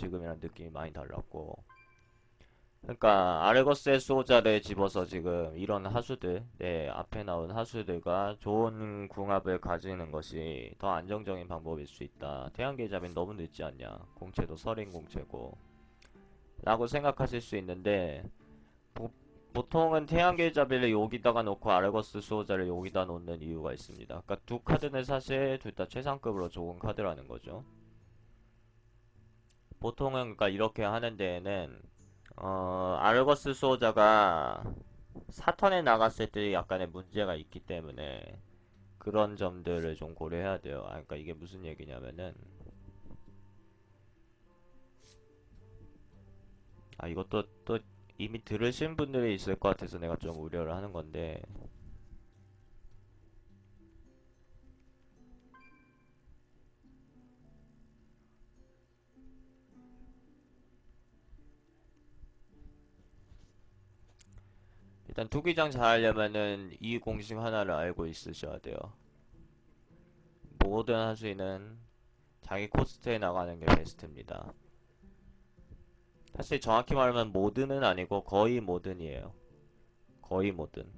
지금이랑 느낌이 많이 달랐고. 그러니까 아르거스의 수호자를 집어서 지금 이런 하수들, 네, 앞에 나온 하수들과 좋은 궁합을 가지는 것이 더 안정적인 방법일 수 있다. 태양계의 잡인 너무 늦지 않냐? 공채도 서린 공채고 라고 생각하실 수 있는데, 보, 보통은 태양계의 자비를 여기다가 놓고 아르거스 수호자를 여기다 놓는 이유가 있습니다. 그러니까 두 카드는 사실 둘 다 최상급으로 좋은 카드라는 거죠. 보통은 그러니까 이렇게 하는 데에는 아르거스 수호자가 사턴에 나갔을 때 약간의 문제가 있기 때문에 그런 점들을 좀 고려해야 돼요. 그러니까 이게 무슨 얘기냐면은, 이것도 또 이미 들으신 분들이 있을 것 같아서 내가 좀 우려를 하는 건데, 일단 투기장 잘 하려면은 이 공식 하나를 알고 있으셔야 돼요. 모든 하수인은 자기 코스트에 나가는 게 베스트입니다. 사실 정확히 말하면 모든은 아니고 거의 모든이에요. 거의 모든.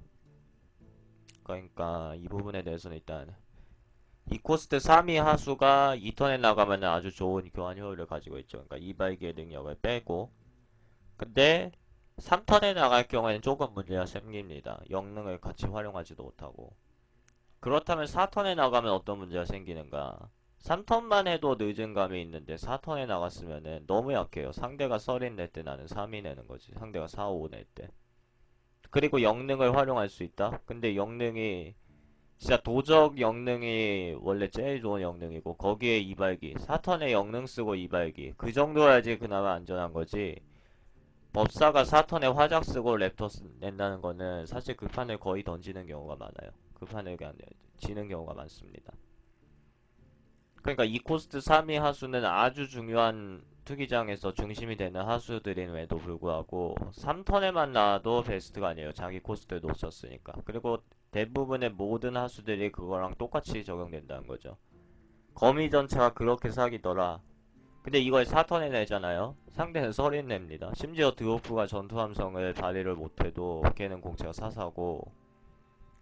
그러니까 이 부분에 대해서는 일단 이 코스트 3위 하수가 2턴에 나가면 아주 좋은 교환 효율을 가지고 있죠. 그러니까 이발기의 능력을 빼고. 근데 3턴에 나갈 경우에는 조금 문제가 생깁니다. 영능을 같이 활용하지도 못하고. 그렇다면 4턴에 나가면 어떤 문제가 생기는가? 3턴만 해도 늦은 감이 있는데 4턴에 나갔으면은 너무 약해요. 상대가 서린 낼 때 나는 3이 내는 거지. 상대가 4, 5 낼 때. 그리고 영능을 활용할 수 있다? 근데 영능이 진짜 도적 영능이 원래 제일 좋은 영능이고 거기에 이발기 4턴에 영능 쓰고 이발기 그 정도야지 그나마 안전한 거지. 법사가 4턴에 화작 쓰고 랩터 낸다는 거는 사실 그 판을 거의 던지는 경우가 많아요. 그 판을 그냥 지는 경우가 많습니다. 그러니까 이 코스트 3위 하수는 아주 중요한 투기장에서 중심이 되는 하수들임에도 불구하고 3턴에만 나와도 베스트가 아니에요. 자기 코스트를 놓쳤으니까. 그리고 대부분의 모든 하수들이 그거랑 똑같이 적용된다는 거죠. 거미 전차가 그렇게 사기더라. 근데 이걸 4턴에 내잖아요. 상대는 서린 냅니다. 심지어 드워프가 전투함성을 발휘를 못해도 걔는 공채가 4사고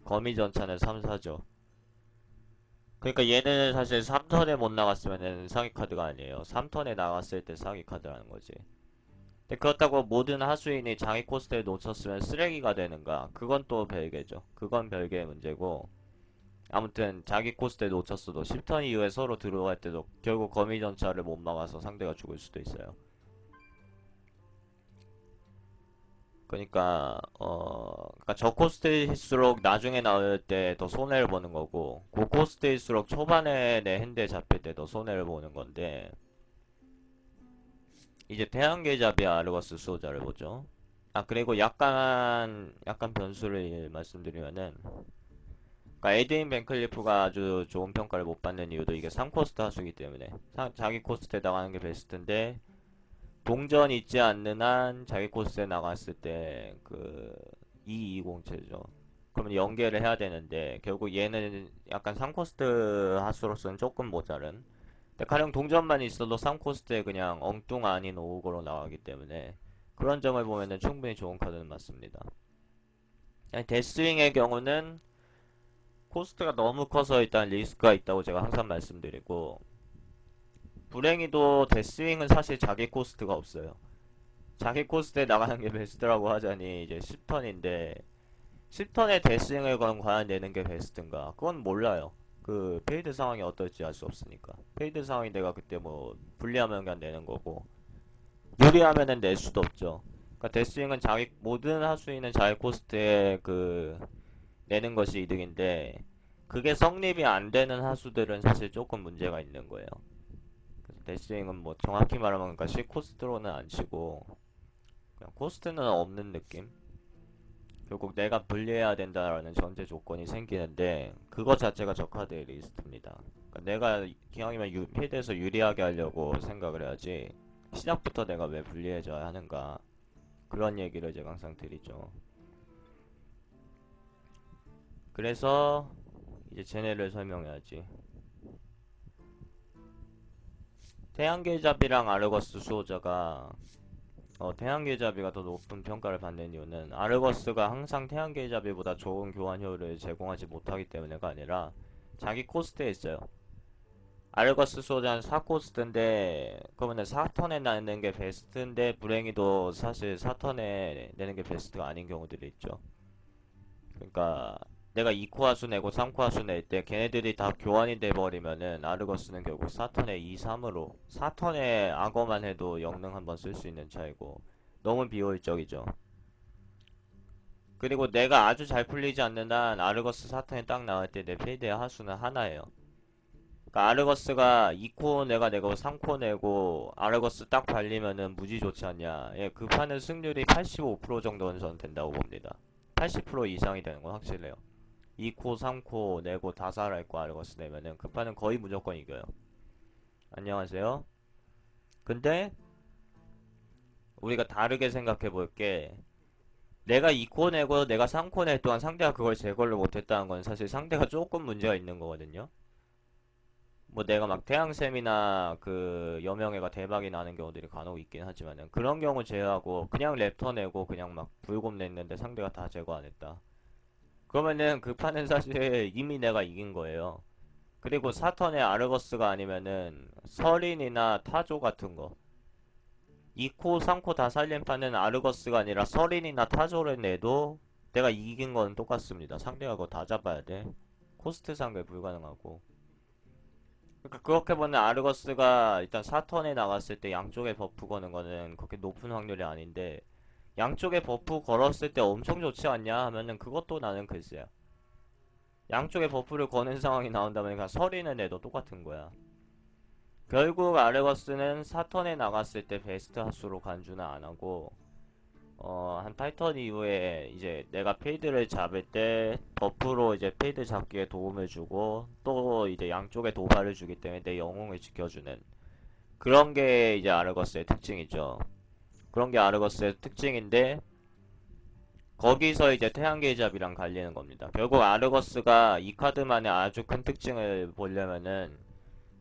거미 전차는 3사죠. 그러니까 얘는 사실 3턴에 못 나갔으면은 상위 카드가 아니에요. 3턴에 나갔을 때 상위 카드라는 거지. 근데 그렇다고 모든 하수인이 자기 코스트에 놓쳤으면 쓰레기가 되는가? 그건 또 별개죠. 그건 별개의 문제고. 아무튼 자기 코스트에 놓쳤어도 10턴 이후에 서로 들어갈 때도 결국 거미 전차를 못 막아서 상대가 죽을 수도 있어요. 그러니까 저코스트일수록 나중에 나올 때 더 손해를 보는 거고 고코스트일수록 초반에 내 핸드에 잡힐 때 더 손해를 보는 건데 이제 태양계잡이 아르거스 수호자를 보죠. 그리고 약간 변수를 말씀드리면은 그러니까 에드윈 벤클리프가 아주 좋은 평가를 못 받는 이유도 이게 3코스트 하수기 때문에 자기 코스트에 나가는 게 베스트인데 동전 있지 않는 한 자기 코스에 나갔을 때 그 2207죠. 그러면 연계를 해야 되는데 결국 얘는 약간 3코스트 하수로서는 조금 모자른. 근데 가령 동전만 있어도 3코스트에 그냥 엉뚱 아닌 오우거로 나가기 때문에 그런 점을 보면은 충분히 좋은 카드는 맞습니다. 데스윙의 경우는 코스트가 너무 커서 일단 리스크가 있다고 제가 항상 말씀드리고 불행히도 데스윙은 사실 자기 코스트가 없어요. 자기 코스트에 나가는 게 베스트라고 하자니 이제 10턴인데 10턴에 데스윙을 과연 내는 게 베스트인가? 그건 몰라요. 그 페이드 상황이 어떨지 알 수 없으니까. 페이드 상황이 내가 그때 뭐 불리하면 그냥 내는 거고 유리하면은 낼 수도 없죠. 그러니까 데스윙은 자기 모든 하수인은 자기 코스트에 그 내는 것이 이득인데 그게 성립이 안 되는 하수들은 사실 조금 문제가 있는 거예요. 그래서 데스윙은 뭐 정확히 말하면 그러니까 C 코스트로는 안 치고 그냥 코스트는 없는 느낌? 결국 내가 분리해야 된다라는 전제 조건이 생기는데 그것 자체가 저 카드의 리스트입니다. 그러니까 내가 기왕이면 필드에서 유리하게 하려고 생각을 해야지 시작부터 내가 왜 분리해줘야 하는가 그런 얘기를 제가 항상 드리죠. 그래서 이제 쟤네를 설명해야지. 태양계잡이랑 아르거스 수호자가 태양계잡이가 더 높은 평가를 받는 이유는 아르거스가 항상 태양계잡이보다 좋은 교환 효율을 제공하지 못하기 때문에가 아니라 자기 코스트에 있어요. 아르거스 수호자는 4코스트인데 그러면 4턴에 내는 게 베스트인데 불행히도 사실 4턴에 내는 게 베스트가 아닌 경우들이 있죠. 그러니까 내가 2코 하수 내고 3코 하수 낼 때 걔네들이 다 교환이 돼버리면은 아르거스는 결국 4턴에 2, 3으로 4턴에 악어만 해도 영능 한번 쓸 수 있는 차이고 너무 비효율적이죠. 그리고 내가 아주 잘 풀리지 않는 한 아르거스 4턴에 딱 나올 때 내 필드의 하수는 하나예요. 그러니까 아르거스가 2코 내가 내고 3코 내고 아르거스 딱 발리면은 무지 좋지 않냐. 예, 그 판은 승률이 85% 정도는 저는 된다고 봅니다. 80% 이상이 되는 건 확실해요. 2코, 3코 내고 다 살아있고 아르거스 내면은 그 판은 거의 무조건 이겨요. 안녕하세요. 근데 우리가 다르게 생각해 볼게. 내가 2코 내고 내가 3코 낼 동안 상대가 그걸 제거를 못했다는 건 사실 상대가 조금 문제가 있는 거거든요. 뭐 내가 막 태양샘이나 그 여명애가 대박이 나는 경우들이 간혹 있긴 하지만은 그런 경우 제외하고 그냥 랩터 내고 그냥 막 불곰 냈는데 상대가 다 제거 안 했다. 그러면은 그 판은 사실 이미 내가 이긴 거예요. 그리고 사턴의 아르거스가 아니면은 서린이나 타조 같은 거 2코, 3코 다 살린 판은 아르거스가 아니라 서린이나 타조를 내도 내가 이긴 건 똑같습니다. 상대가 그거 다 잡아야 돼. 코스트 상대 불가능하고. 그러니까 그렇게 보면 아르거스가 일단 사턴에 나갔을 때 양쪽에 버프 거는 거는 그렇게 높은 확률이 아닌데 양쪽에 버프 걸었을 때 엄청 좋지 않냐 하면은 그것도 나는 글쎄요. 양쪽에 버프를 거는 상황이 나온다면 그냥 서린을 내도 똑같은 거야. 결국 아르거스는 사턴에 나갔을 때 베스트 핫수로 간주는 안 하고 한 8턴 이후에 이제 내가 필드를 잡을 때 버프로 이제 필드 잡기에 도움을 주고 또 이제 양쪽에 도발을 주기 때문에 내 영웅을 지켜주는 그런 게 이제 아르거스의 특징이죠. 그런 게 아르거스의 특징인데 거기서 이제 태양계잡이랑 갈리는 겁니다. 결국 아르거스가 이 카드만의 아주 큰 특징을 보려면은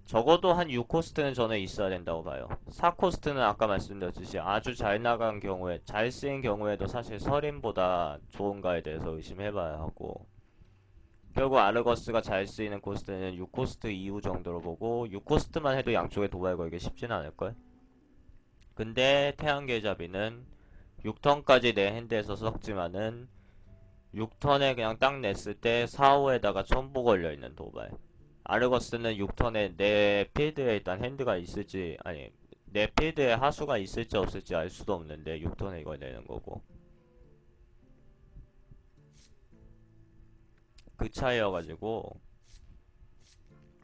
적어도 한 6코스트는 저는 있어야 된다고 봐요. 4코스트는 아까 말씀드렸듯이 아주 잘 나간 경우에, 잘 쓰인 경우에도 사실 서린보다 좋은가에 대해서 의심해봐야 하고, 결국 아르거스가 잘 쓰이는 코스트는 6코스트 이후 정도로 보고, 6코스트만 해도 양쪽에 도발 걸기 쉽진 않을걸? 근데 태양계잡이는 6턴까지 내 핸드에서 섞지만은 6턴에 그냥 딱 냈을 때 4호에다가 첨보 걸려있는 도발. 아르거스는 6턴에 내 필드에 일단 핸드가 있을지 아니 내 필드에 하수가 있을지 없을지 알 수도 없는데 6턴에 이걸 내는 거고 그 차이여가지고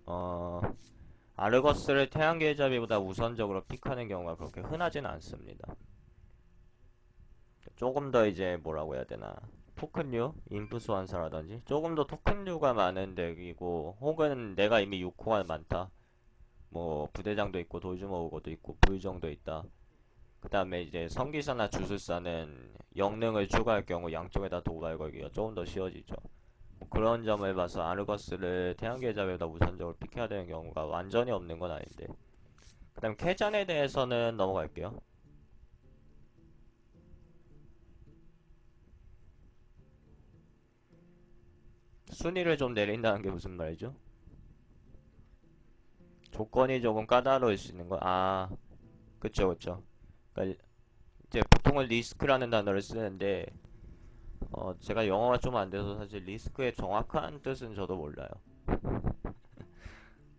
어 아르거스를 태양계잡이보다 우선적으로 픽하는 경우가 그렇게 흔하진 않습니다. 조금 더 이제 뭐라고 해야 되나 토큰류, 인프 소환사라든지 조금 더 토큰류가 많은 덱이고 혹은 내가 이미 6코가 많다 뭐 부대장도 있고 돌주먹어도 있고 불정도 있다. 그 다음에 이제 성기사나 주술사는 영능을 추가할 경우 양쪽에다 도발 걸기가 조금 더 쉬워지죠. 뭐 그런 점을 봐서 아르거스를 태양계잡에다 우선적으로 픽해야 되는 경우가 완전히 없는 건 아닌데. 그 다음 캐잔에 대해서는 넘어갈게요. 순위를 좀 내린다는 게 무슨 말이죠? 조건이 조금 까다로울 수 있는 거. 아, 그쵸, 그쵸. 그러니까 이제 보통은 리스크라는 단어를 쓰는데 제가 영어가 좀 안 돼서 사실 리스크의 정확한 뜻은 저도 몰라요.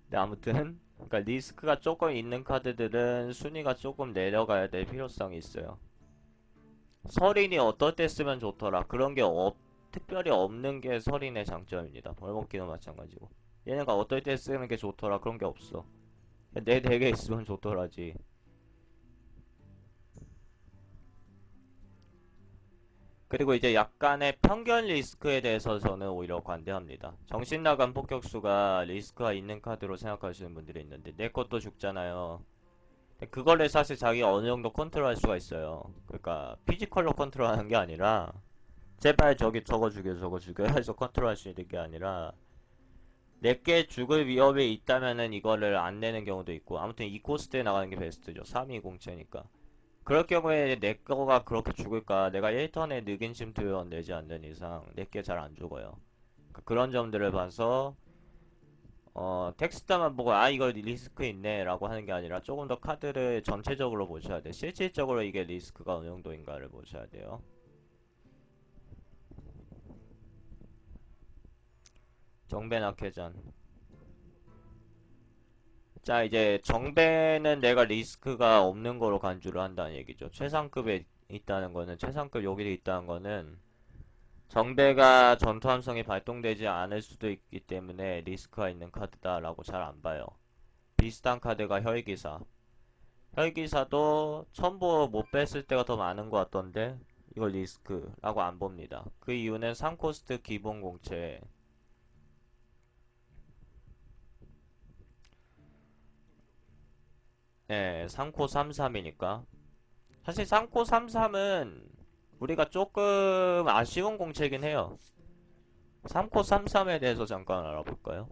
근데 아무튼, 그러니까 리스크가 조금 있는 카드들은 순위가 조금 내려가야 될 필요성이 있어요. 서린이 어떨 때 쓰면 좋더라. 그런 게 특별히 없는 게 서린의 장점입니다. 벌목기도 마찬가지고. 얘네가 어떨 때 쓰는 게 좋더라. 그런 게 없어. 내 덱에 있으면 좋더라지. 그리고 이제 약간의 편견 리스크에 대해서 저는 오히려 관대합니다. 정신 나간 폭격수가 리스크가 있는 카드로 생각하시는 분들이 있는데 내 것도 죽잖아요. 그거를 사실 자기가 어느 정도 컨트롤할 수가 있어요. 그러니까 피지컬로 컨트롤하는 게 아니라 제발 저기 저거 죽여 해서 컨트롤할 수 있는 게 아니라 내게 죽을 위협이 있다면은 이거를 안 내는 경우도 있고, 아무튼 이 코스트에 나가는 게 베스트죠. 3위 공채니까. 그럴 경우에 내 거가 그렇게 죽을까? 내가 1턴에 늑인 침투원 내지 않는 이상 내게 잘 안 죽어요. 그러니까 그런 점들을 봐서 텍스트만 보고 아 이거 리스크 있네 라고 하는 게 아니라 조금 더 카드를 전체적으로 보셔야 돼. 실질적으로 이게 리스크가 어느 정도인가를 보셔야 돼요. 정배나 캐전. 자, 이제 정배는 내가 리스크가 없는 거로 간주를 한다는 얘기죠. 최상급에 있다는 거는, 최상급 여기에 있다는 거는 정배가 전투 함성이 발동되지 않을 수도 있기 때문에 리스크가 있는 카드다라고 잘 안 봐요. 비슷한 카드가 혈기사. 혈기사도 첨보 못 뺐을 때가 더 많은 것 같던데 이걸 리스크라고 안 봅니다. 그 이유는 3코스트 기본 공채. 네, 3코 33이니까. 사실 3코 33은 우리가 조금 아쉬운 공채긴 해요. 3코 33에 대해서 잠깐 알아볼까요?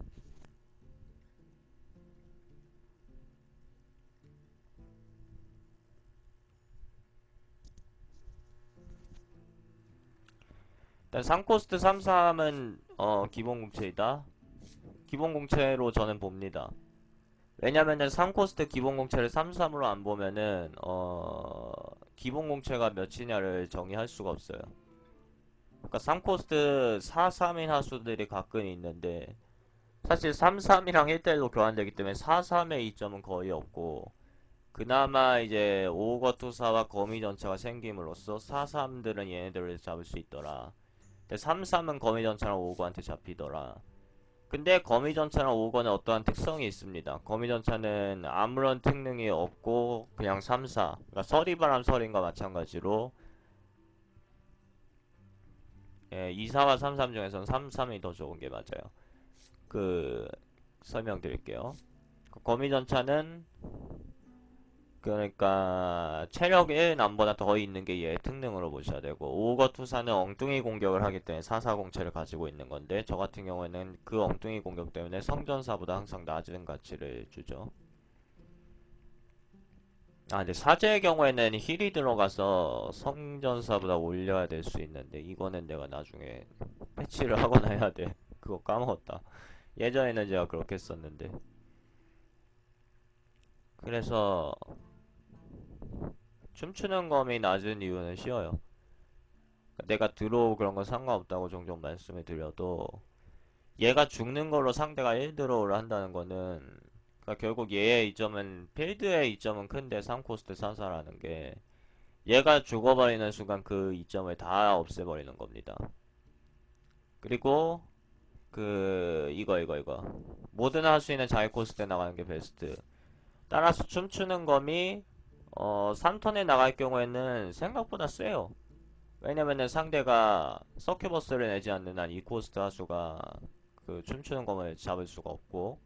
일단 3코스트 33은 기본 공채이다. 기본 공채로 저는 봅니다. 왜냐면은 3코스트 기본 공채를 33으로 안 보면은 기본 공채가 몇이냐를 정의할 수가 없어요. 그러니까 3코스트 4-3인 하수들이 가끔 있는데 사실 3-3이랑 1대1로 교환되기 때문에 4-3의 이점은 거의 없고 그나마 이제 오거 투사와 거미 전차가 생김으로써 4-3들은 얘네들을 잡을 수 있더라. 근데 3-3은 거미 전차랑 오거한테 잡히더라. 근데 거미 전차랑 오거는 어떠한 특성이 있습니다. 거미 전차는 아무런 특능이 없고 그냥 3-4. 그러니까 서리바람 서린과 마찬가지로 2-4와 3-3 중에서는 3-3이 더 좋은 게 맞아요. 그 설명드릴게요. 거미 전차는 그러니까 체력 1 남보다 더 있는 게 얘의 특능으로 보셔야 되고 오거 투사는 엉뚱이 공격을 하기 때문에 440체를 가지고 있는 건데 저 같은 경우에는 그 엉뚱이 공격 때문에 성전사보다 항상 낮은 가치를 주죠. 아 근데 사제의 경우에는 힐이 들어가서 성전사보다 올려야 될 수 있는데 이거는 내가 나중에 패치를 하거나 해야 돼. 그거 까먹었다. 예전에는 제가 그렇게 했었는데 그래서 춤추는 검이 낮은 이유는 쉬워요. 내가 드로우 그런 건 상관없다고 종종 말씀을 드려도 얘가 죽는 걸로 상대가 1드로우를 한다는 거는 그러니까 결국 얘의 이점은 필드의 이점은 큰데 3코스트 사사라는 게 얘가 죽어버리는 순간 그 이점을 다 없애버리는 겁니다. 그리고 이거 뭐든 할 수 있는 자기 코스트에 나가는 게 베스트. 따라서 춤추는 검이 3턴에 나갈 경우에는 생각보다 세요. 왜냐면은 상대가 서큐버스를 내지 않는 한 이 코스트 하수가 그 춤추는 검을 잡을 수가 없고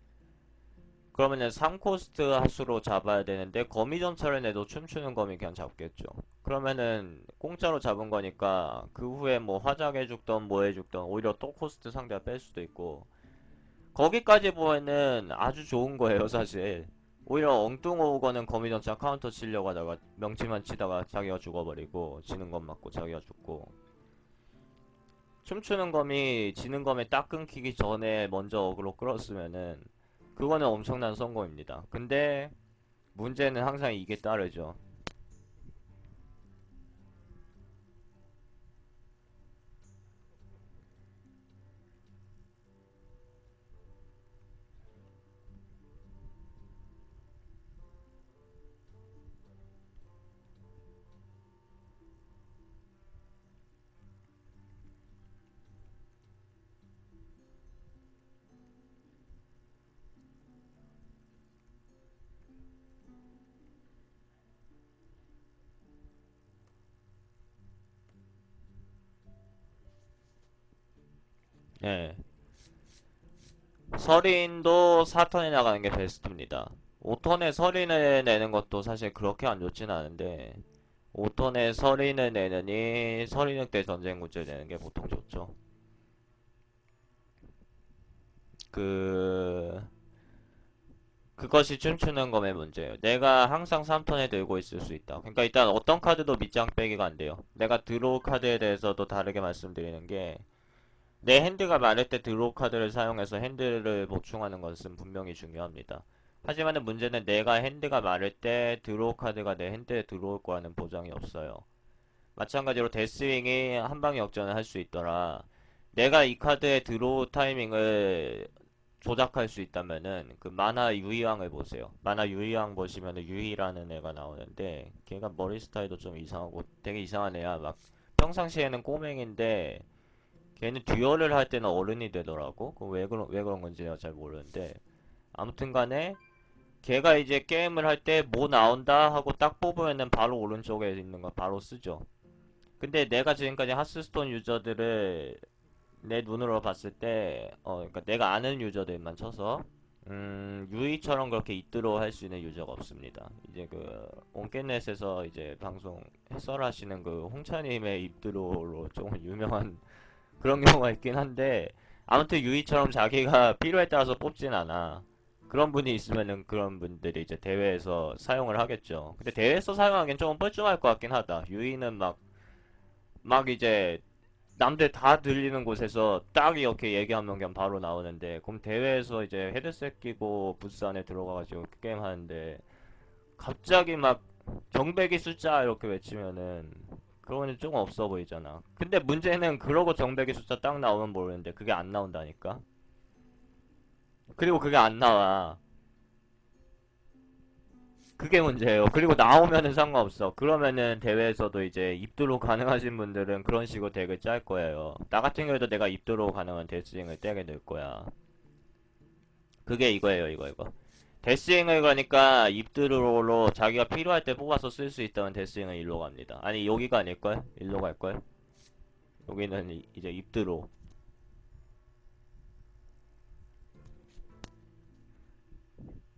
그러면은 3코스트 하수로 잡아야 되는데 거미전차를 내도 춤추는 검이 그냥 잡겠죠. 그러면은 공짜로 잡은 거니까 그 후에 뭐 화작해 죽던 뭐 해 죽던 오히려 또 코스트 상대가 뺄 수도 있고 거기까지 보면은 아주 좋은 거예요 사실. 오히려 엉뚱오거는 거미전차 카운터 치려고 하다가 명치만 치다가 자기가 죽어버리고 지는 것 맞고 자기가 죽고 춤추는 검이 지는 검에 딱 끊기기 전에 먼저 어그로 끌었으면은 그거는 엄청난 성공입니다. 근데 문제는 항상 이게 따르죠. 예. 서린도 4턴에 나가는 게 베스트입니다. 5턴에 서린을 내는 것도 사실 그렇게 안 좋진 않은데 5턴에 서린을 내느니 서린늑대 전쟁 구제 내는 게 보통 좋죠. 그 그것이 춤추는 검의 문제예요. 내가 항상 3턴에 들고 있을 수 있다. 그러니까 일단 어떤 카드도 밑장 빼기가 안 돼요. 내가 드로우 카드에 대해서도 다르게 말씀드리는 게, 내 핸드가 많을 때 드로우 카드를 사용해서 핸드를 보충하는 것은 분명히 중요합니다. 하지만 문제는 내가 핸드가 많을 때 드로우 카드가 내 핸드에 들어올 거라는 보장이 없어요. 마찬가지로 데스윙이 한 방에 역전을 할 수 있더라. 내가 이 카드의 드로우 타이밍을 조작할 수 있다면은 그 만화 유희왕을 보세요. 만화 유희왕 보시면은 유희라는 애가 나오는데, 걔가 머리 스타일도 좀 이상하고 되게 이상한 애야. 막 평상시에는 꼬맹인데 걔는 듀얼을 할 때는 어른이 되더라고. 왜 그런 건지 내가 잘 모르는데, 아무튼 간에 걔가 이제 게임을 할 때 뭐 나온다 하고 딱 뽑으면은 바로 오른쪽에 있는 거 바로 쓰죠. 근데 내가 지금까지 하스스톤 유저들을 내 눈으로 봤을 때, 그러니까 내가 아는 유저들만 쳐서, 유이처럼 그렇게 입드로 할 수 있는 유저가 없습니다. 이제 그 온게넷에서 이제 방송 해설하시는 그 홍차님의 입드로로 조금 유명한 그런 경우가 있긴 한데, 아무튼 유이처럼 자기가 필요에 따라서 뽑진 않아. 그런 분이 있으면은 그런 분들이 이제 대회에서 사용을 하겠죠. 근데 대회에서 사용하기엔 조금 뻘쭘할 것 같긴 하다. 유이는 막 이제 남들 다 들리는 곳에서 딱 이렇게 얘기하면 그냥 바로 나오는데, 그럼 대회에서 이제 헤드셋 끼고 부스 안에 들어가가지고 게임 하는데 갑자기 막 정배기 숫자 이렇게 외치면은 그거는 조금 없어 보이잖아. 근데 문제는 그러고 정배기 숫자 딱 나오면 모르는데 그게 안 나온다니까. 그리고 그게 안 나와. 그게 문제예요. 그리고 나오면은 상관없어. 그러면은 대회에서도 이제 입도로 가능하신 분들은 그런 식으로 덱을 짤 거예요. 나 같은 경우에도 내가 입도로 가능한 데스윙을 떼게 될 거야. 그게 이거예요, 이거. 데스윙을 가니까 입드로로 자기가 필요할 때 뽑아서 쓸 수 있다면 데스윙은 일로 갑니다. 아니, 여기가 아닐걸? 일로 갈걸? 여기는 이제 입드로.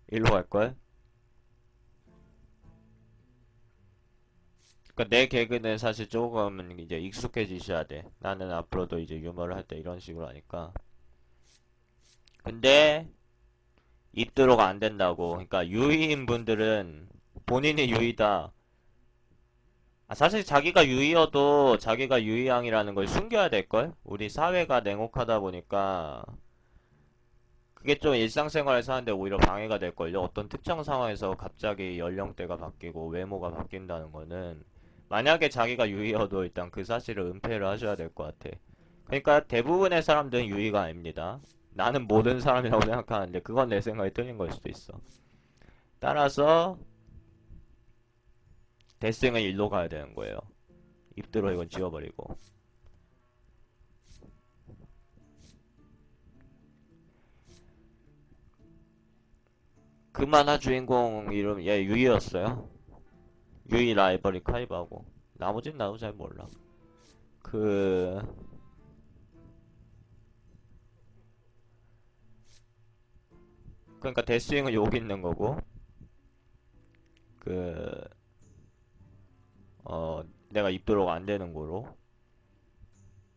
일로 갈걸? 그니까 내 개그는 사실 조금 이제 익숙해지셔야 돼. 나는 앞으로도 이제 유머를 할 때 이런 식으로 하니까. 근데 입드로가 안 된다고. 그러니까 유의인 분들은 본인이 유의다. 사실 자기가 유의여도 자기가 유의양이라는 걸 숨겨야 될걸? 우리 사회가 냉혹하다 보니까 그게 좀 일상생활을 사는데 오히려 방해가 될걸요. 어떤 특정 상황에서 갑자기 연령대가 바뀌고 외모가 바뀐다는 거는, 만약에 자기가 유의여도 일단 그 사실을 은폐를 하셔야 될 것 같아. 그러니까 대부분의 사람들은 유의가 아닙니다. 나는 모든 사람이라고 생각하는데 그건 내 생각이 틀린 걸 수도 있어. 따라서 데스윙은 일로 가야 되는 거예요. 입들어 이건 지워버리고. 그 만화 주인공 이름 얘 유이였어요. 유이 라이벌이 카이바고. 나머진 나도 잘 몰라. 그 그러니까 데스윙은 여기 있는 거고, 그 내가 입도로가 안 되는 거로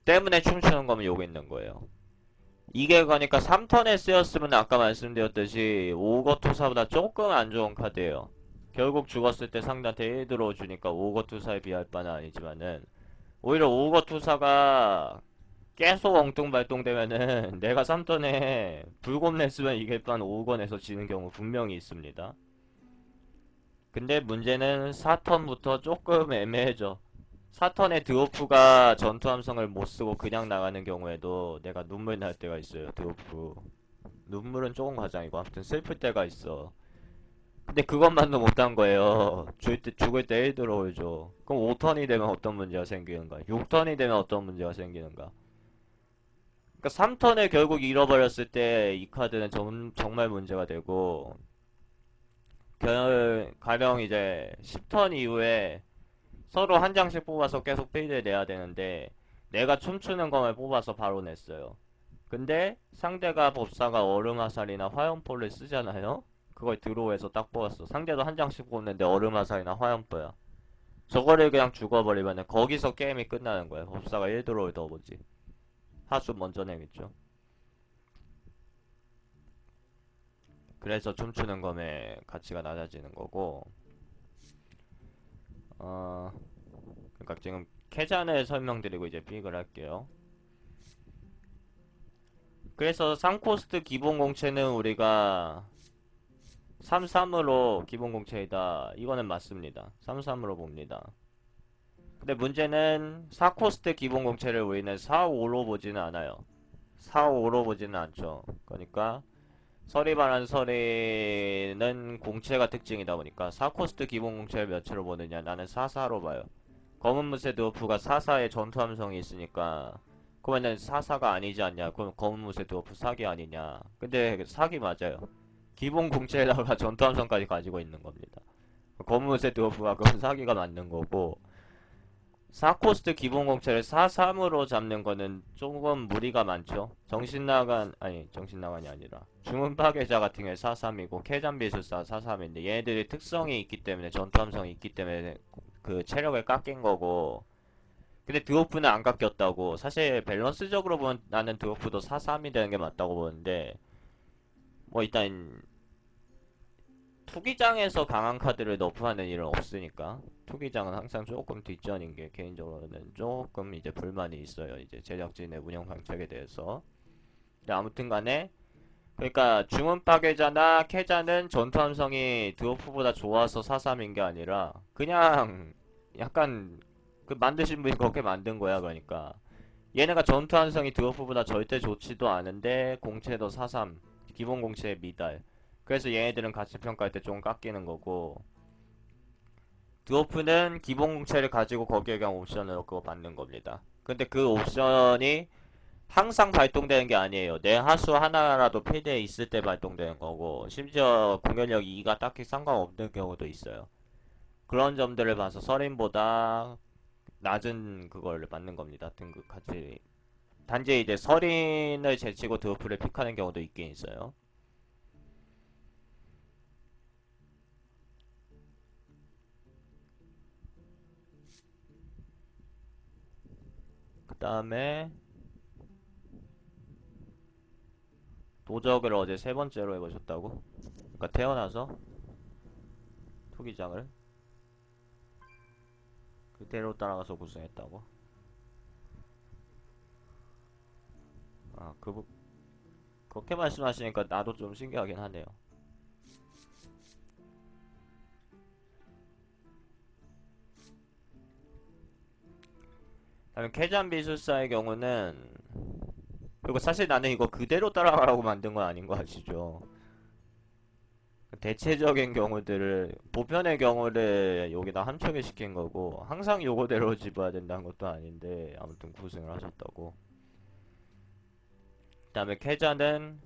때문에 춤추는 거면 여기 있는 거예요. 이게 그러니까 3턴에 쓰였으면 아까 말씀드렸듯이 오거 투사보다 조금 안 좋은 카드예요. 결국 죽었을 때 상대한테 1 들어주니까 오거 투사에 비할 바는 아니지만은, 오히려 오거 투사가 계속 엉뚱발동되면은 내가 3턴에 불곰 냈으면 이길 반 5건에서 지는 경우 분명히 있습니다. 근데 문제는 4턴부터 조금 애매해져. 4턴에 드워프가 전투 함성을 못 쓰고 그냥 나가는 경우에도 내가 눈물 날 때가 있어요. 드워프 눈물은 조금 과장이고 아무튼 슬플 때가 있어. 근데 그것만도 못한 거예요. 죽을 때 1 들어올죠. 그럼 5턴이 되면 어떤 문제가 생기는가? 6턴이 되면 어떤 문제가 생기는가? 그러니까 3턴을 결국 잃어버렸을 때 이 카드는 정말 문제가 되고, 가령 이제 10턴 이후에 서로 한 장씩 뽑아서 계속 필드를 내야 되는데 내가 춤추는 검을 뽑아서 바로 냈어요. 근데 상대가 법사가 얼음화살이나 화염포를 쓰잖아요. 그걸 드로우해서 딱 뽑았어. 상대도 한 장씩 뽑는데 얼음화살이나 화염포야. 저거를 그냥 죽어버리면 거기서 게임이 끝나는 거야. 법사가 1드로우를 더 보지. 하수 먼저 내겠죠. 그래서 춤추는 검의 가치가 낮아지는 거고, 어, 그러니까 지금 캐잔을 설명드리고 이제 픽을 할게요. 그래서 3코스트 기본 공채는 우리가 33으로 기본 공채이다. 이거는 맞습니다. 33으로 봅니다. 근데 문제는 4코스트 기본 공채를 우리는 4, 5로 보지는 않아요. 4, 5로 보지는 않죠. 그러니까 서리 반환 서리는 공채가 특징이다 보니까 4코스트 기본 공채를 몇으로 보느냐? 나는 4, 4로 봐요. 검은 무쇠 드워프가 4, 4의 전투 함성이 있으니까 그러면은 4, 4가 아니지 않냐? 그럼 검은 무쇠 드워프 사기 아니냐? 근데 사기 맞아요. 기본 공채에다가 전투 함성까지 가지고 있는 겁니다. 검은 무쇠 드워프가 그럼 사기가 맞는 거고 4코스트 기본 공채를 4-3으로 잡는 거는 조금 무리가 많죠. 정신나간이 아니라 주문 파괴자 같은 경우에 4-3이고 캐잔 비술사 4-3인데 얘네들이 특성이 있기 때문에 전투 함성이 있기 때문에 그 체력을 깎인 거고 근데 드워프는 안 깎였다고. 사실 밸런스적으로 보면 나는 드워프도 4-3이 되는 게 맞다고 보는데 뭐 일단 투기장에서 강한 카드를 너프하는 일은 없으니까 투기장은 항상 조금 뒷전인 게 개인적으로는 조금 이제 불만이 있어요. 이제 제작진의 운영 방책에 대해서. 근데 아무튼 간에 그러니까 주문 파괴자나 캐자는 전투 함성이 드워프보다 좋아서 4-3인 게 아니라 그냥 약간 그 만드신 분이 그렇게 만든 거야. 그러니까 얘네가 전투 함성이 드워프보다 절대 좋지도 않은데 공채도 4-3 기본 공채에 미달. 그래서 얘네들은 가치 평가할 때 좀 깎이는 거고 드워프는 기본 공채를 가지고 거기에 그냥 옵션으로 그거 받는 겁니다. 근데 그 옵션이 항상 발동되는 게 아니에요. 내 하수 하나라도 필드에 있을 때 발동되는 거고 심지어 공격력 2가 딱히 상관없는 경우도 있어요. 그런 점들을 봐서 서린보다 낮은 그걸 받는 겁니다. 등급 가치. 단지 이제 서린을 제치고 드워프를 픽하는 경우도 있긴 있어요. 그 다음에 도적을 어제 세 번째로 해보셨다고? 그러니까 태어나서 투기장을 그대로 따라가서 우승했다고? 아, 그렇게 말씀하시니까 나도 좀 신기하긴 하네요. 다음에 캐잔 비술사의 경우는 그리고 사실 나는 이거 그대로 따라가라고 만든 건 아닌 거 아시죠? 대체적인 경우들을 보편의 경우를 여기다 함축을 시킨 거고 항상 요거대로 집어야 된다는 것도 아닌데 아무튼 구승을 하셨다고. 그 다음에 캐자는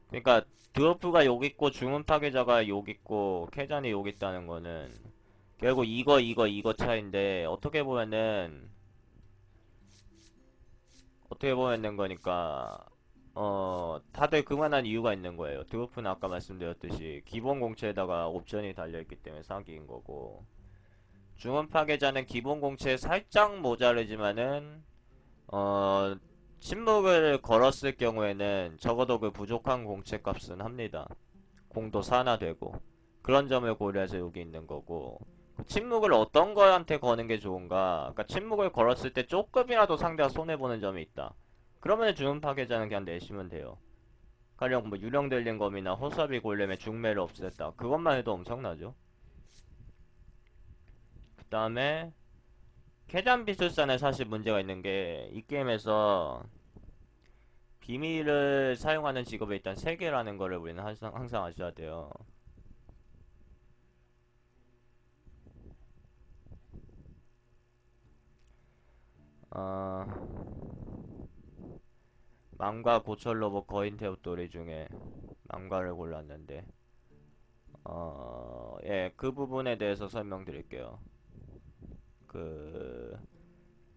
그러니까 드워프가 여기 있고 주문 파괴자가 여기 있고 캐잔이 여기 있다는 거는 결국 이거 차이인데 어떻게 보면 된 거니까 다들 그만한 이유가 있는 거예요. 드워프는 아까 말씀드렸듯이 기본 공채에다가 옵션이 달려있기 때문에 사기인 거고 중원 파괴자는 기본 공채에 살짝 모자르지만은 어 침묵을 걸었을 경우에는 적어도 그 부족한 공채 값은 합니다. 공도 산화되고 그런 점을 고려해서 여기 있는 거고 침묵을 어떤 거한테 거는 게 좋은가? 그러니까 침묵을 걸었을 때 조금이라도 상대가 손해보는 점이 있다. 그러면 주문 파괴자는 그냥 내시면 돼요. 가령 뭐 유령 들린 검이나 호섭이 골렘의 중매를 없앴다. 그것만 해도 엄청나죠. 그 다음에 캐잔 비술사는 사실 문제가 있는 게 이 게임에서 비밀을 사용하는 직업이 일단 3개라는 거를 우리는 항상 아셔야 돼요. 어, 망과 고철 로봇 거인 태우토리 중에 망과를 골랐는데 예, 그 부분에 대해서 설명드릴게요. 그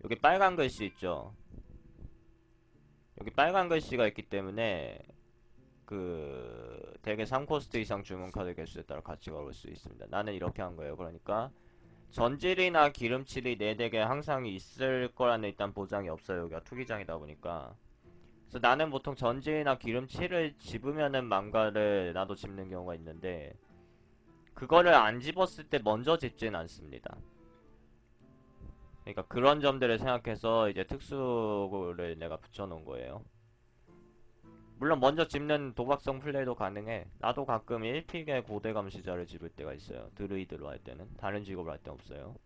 여기 빨간 글씨 있죠? 여기 빨간 글씨가 있기 때문에 그 대개 3코스트 이상 주문 카드 개수에 따라 가치가 오를 수 있습니다. 나는 이렇게 한 거예요. 그러니까 전질이나 기름칠이 내 덱에 항상 있을 거라는 일단 보장이 없어요. 여기가 투기장이다 보니까 그래서 나는 보통 전지나 기름칠을 집으면은 망가를 나도 집는 경우가 있는데 그거를 안 집었을 때 먼저 집진 않습니다. 그러니까 그런 점들을 생각해서 이제 특수를 내가 붙여놓은 거예요. 물론 먼저 집는 도박성 플레이도 가능해. 나도 가끔 1픽의 고대 감시자를 집을 때가 있어요. 드루이드로 할 때는. 다른 직업을 할 때 없어요.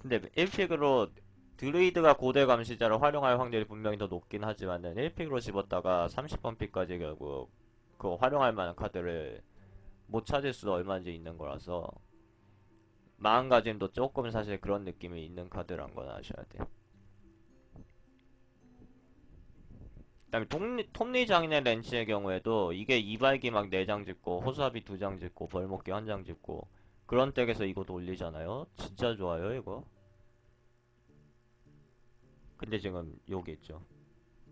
근데 1픽으로 드루이드가 고대 감시자를 활용할 확률이 분명히 더 높긴 하지만은 1픽으로 집었다가 30번 픽까지 결국 그 활용할 만한 카드를 못 찾을 수도 얼마인지 있는 거라서 마음가짐도 조금 사실 그런 느낌이 있는 카드란 건 아셔야 돼. 그다음에 톱니 장인의 렌치의 경우에도 이게 이발기 막 4장 집고 호수아비 2장 집고 벌목기 1장 집고 그런 덱에서 이거 돌리잖아요. 진짜 좋아요 이거. 근데 지금 여기 있죠.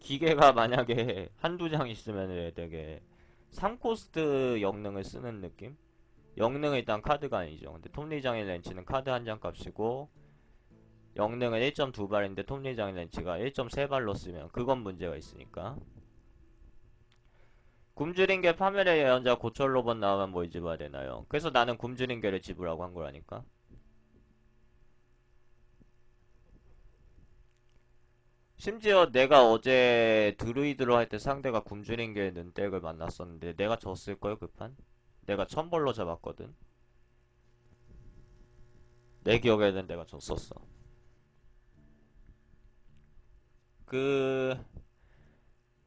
기계가 만약에 한두 장 있으면 되게 3코스트 영능을 쓰는 느낌? 영능은 일단 카드가 아니죠. 근데 톱니장인 렌치는 카드 한 장 값이고 영능은 1.2발인데 톱니장인 렌치가 1.3발로 쓰면 그건 문제가 있으니까. 굶주린개 파멸의 예언자 고철 로봇 나오면 뭘 집어야 되나요? 그래서 나는 굶주린개를 집으라고 한 거라니까. 심지어 내가 어제 드루이드로 할 때 상대가 굶주린개의 는덱을 만났었는데 내가 졌을걸 그 판? 내가 천벌로 잡았거든. 내 기억에는 내가 졌었어. 그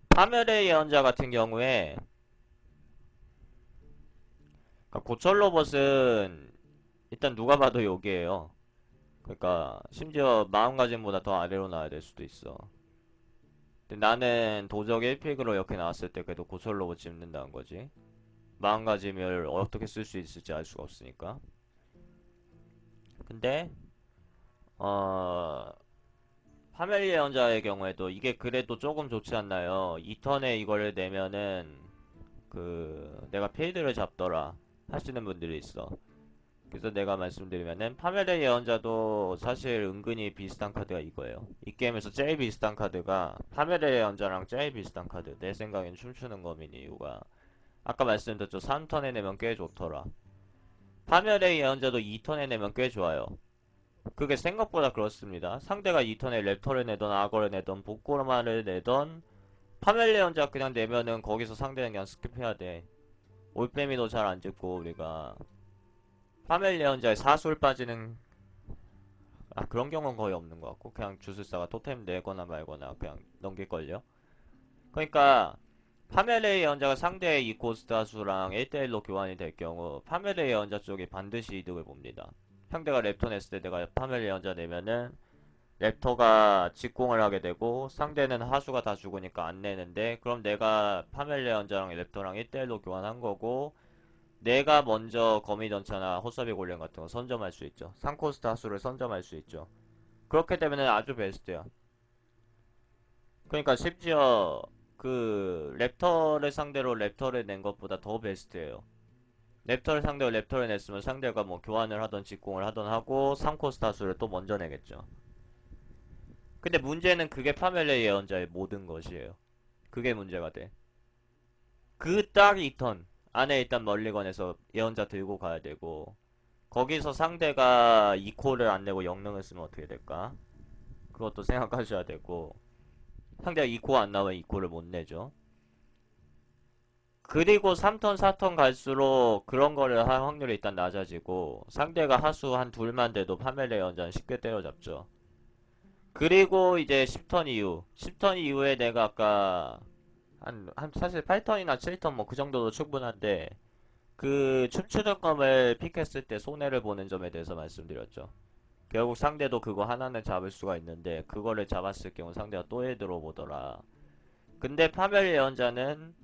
파멸의 예언자 같은 경우에 그러니까 고철 로봇은 일단 누가 봐도 여기에요. 그러니까 심지어 마음가짐보다 더 아래로 나와야 될 수도 있어. 근데 나는 도적 1픽으로 이렇게 나왔을 때 그래도 고철 로봇 집는다는 거지. 마음가짐을 어떻게 쓸 수 있을지 알 수가 없으니까. 근데 어 파멸 예언자의 경우에도 이게 그래도 조금 좋지 않나요? 2턴에 이거를 내면은 그 내가 필드를 잡더라 하시는 분들이 있어. 그래서 내가 말씀드리면은 파멸의 예언자도 사실 은근히 비슷한 카드가 이거예요. 이 게임에서 제일 비슷한 카드가 파멸의 예언자랑 제일 비슷한 카드. 내 생각엔 춤추는 검인 이유가 아까 말씀드렸죠. 3턴에 내면 꽤 좋더라. 파멸의 예언자도 2턴에 내면 꽤 좋아요. 그게 생각보다 그렇습니다. 상대가 2턴에 랩터를 내던 악어를 내던 복고르마를 내던 파멸 예언자 그냥 내면은 거기서 상대는 그냥 스킵해야 돼. 올빼미도 잘 안 찍고 우리가 파멸 예언자에 사술 빠지는 그런 경우는 거의 없는 것 같고 그냥 주술사가 토템 내거나 말거나 그냥 넘길걸요. 그러니까 파멸의 예언자가 상대의 이 고스트 하수랑 1대1로 교환이 될 경우 파멸의 예언자 쪽이 반드시 이득을 봅니다. 상대가 랩터 냈을 때 내가 파멸의 예언자 내면은 랩터가 직공을 하게 되고 상대는 하수가 다 죽으니까 안 내는데 그럼 내가 파멸의 예언자랑 랩터랑 1대1로 교환한 거고 내가 먼저 거미전차나 호서비 골렘 같은 거 선점할 수 있죠. 3코스트 하수를 선점할 수 있죠. 그렇게 되면 아주 베스트야. 그러니까 심지어 그 랩터를 상대로 랩터를 낸 것보다 더 베스트예요. 랩터를 상대로 랩터를 냈으면 상대가 뭐 교환을 하던 직공을 하던 하고 3코스트 하수를 또 먼저 내겠죠. 근데 문제는 그게 파멸의 예언자의 모든 것이에요. 그게 문제가 돼. 그 딱 2턴 안에 일단 멀리건에서 예언자 들고 가야 되고 거기서 상대가 2코를 안 내고 영능을 쓰면 어떻게 될까? 그것도 생각하셔야 되고 상대가 2코 안 나오면 2코를 못 내죠. 그리고 3턴, 4턴 갈수록 그런 거를 할 확률이 일단 낮아지고 상대가 하수 한 둘만 돼도 파멜레 연장 쉽게 때려잡죠. 그리고 이제 10턴 이후 10턴 이후에 내가 아까 사실 8턴이나 7턴 뭐 그 정도도 충분한데 그 춤추는 검을 픽했을 때 손해를 보는 점에 대해서 말씀드렸죠. 결국 상대도 그거 하나는 잡을 수가 있는데 그거를 잡았을 경우 상대가 또 일 들어보더라. 근데 파멸 예언자는